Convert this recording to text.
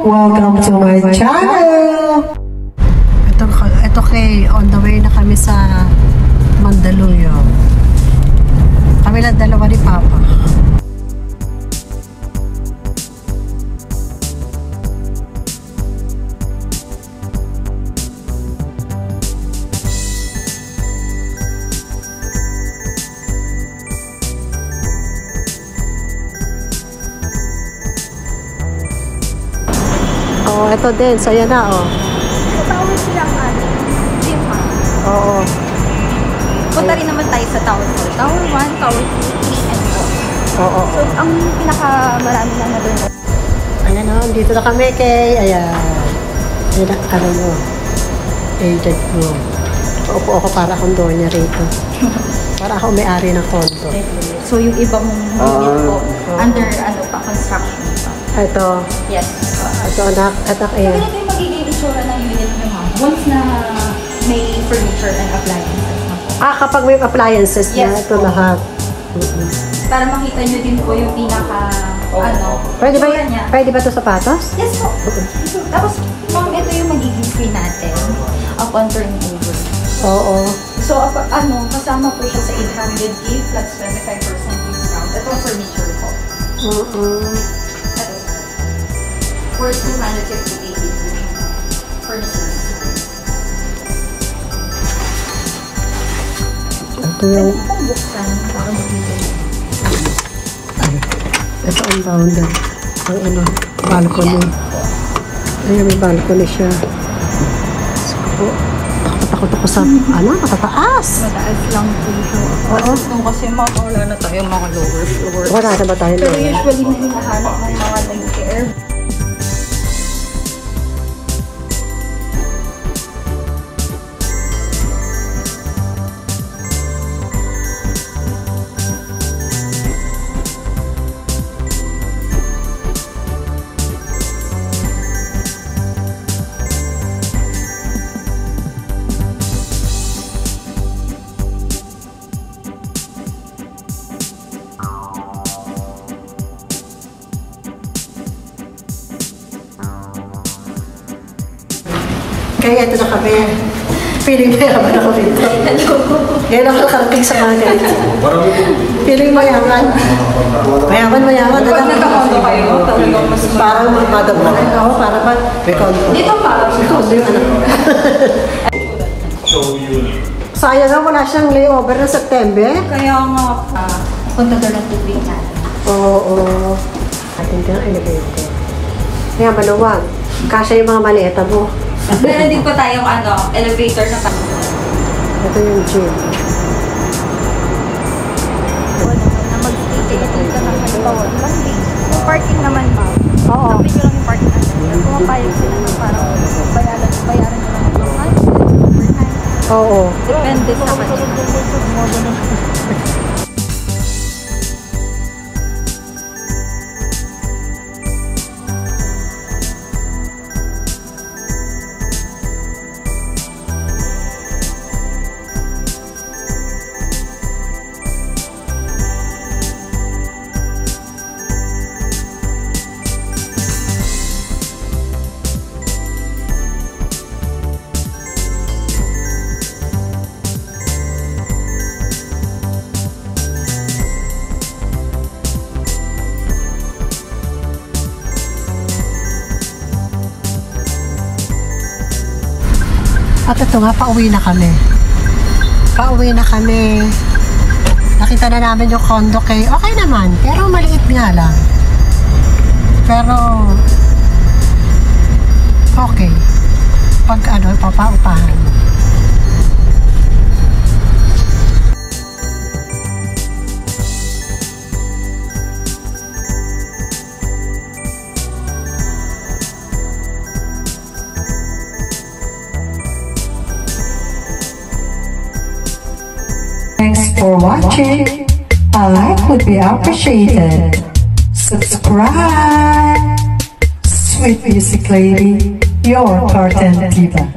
Welcome to my channel! Ito kay, on the way na kami sa Mandaluyong. Kami lang dalawa ni Papa. Oh, ito din. So, yan na, oh. Tawag silang gym ha? Oo. Punta rin naman tayo sa Tower 4. Tower 1, Tower 2, 3, and 4. Oo. So, ang pinakamarami na doon. Ayan, oh. Dito na kami kay, ayan. Ayan, ano mo. Agent mo. Paupo ako para akong doon niya rito. Para ako may-ari ng condo. So, yung ibang unit po, under, construction pa. Ito. Yes. Ito, anak. Anak, ayan. So, ganito yung magiging itsura ng unit nyo, ma'am. Once na may furniture and appliances na po. Kapag may appliances na, Yes, ito po. lahat. Para makita nyo din po yung Pwede ba, itsura niya. pwede ba ito sapatos? Yes po. Tapos, ma'am, ito yung magiging free natin upon turnover. Oo. So, kasama po siya sa 800K plus 25% discount. Ito ang furniture po. For 258 furniture. Ito yung... Pwede pong buksan para makita nyo. Ito ang bounder. Ang balcony. Ayan, may balcony siya. So, takot ako sa, nakataas. Mataas lang po siya. Oo. Kasi wala na tayo mga lower floor. Wala na ba tayo? Pero usually may hinahanap ng mga nag-care. Kaya ito na kami. Feeling mayaman ako dito. Ngayon ako nakarating sa mga ganito. Feeling mayaman. Mayaman. Pag nagka-condo kayo, talagang mas parang madama rin ako. Para ba? May condo. Dito pa. May condo yung anak. Sayang nga wala siyang layover na September. Kaya nga, punta doon ang tubig natin. Oo. Atin ka ng elevator. Kaya maluwag. Kasya yung mga maleta mo. Meron din pa tayong elevator na pa. Ito yung gym. Na mag-stay ka ng halimbawa. Yung parking naman ba? Oo. Sabi nyo lang yung parking natin. Pumapayag sila na parang bayaran nyo lang yung time. Oo. Depende sa kanya. At ito nga, pauwi na kami. Nakita na namin yung condo kay okay naman, pero maliit nga lang. Pero okay. Pag papaupahan. Thanks for watching. A like would be appreciated. Subscribe. Sweet Music Lady, your Carten Diva.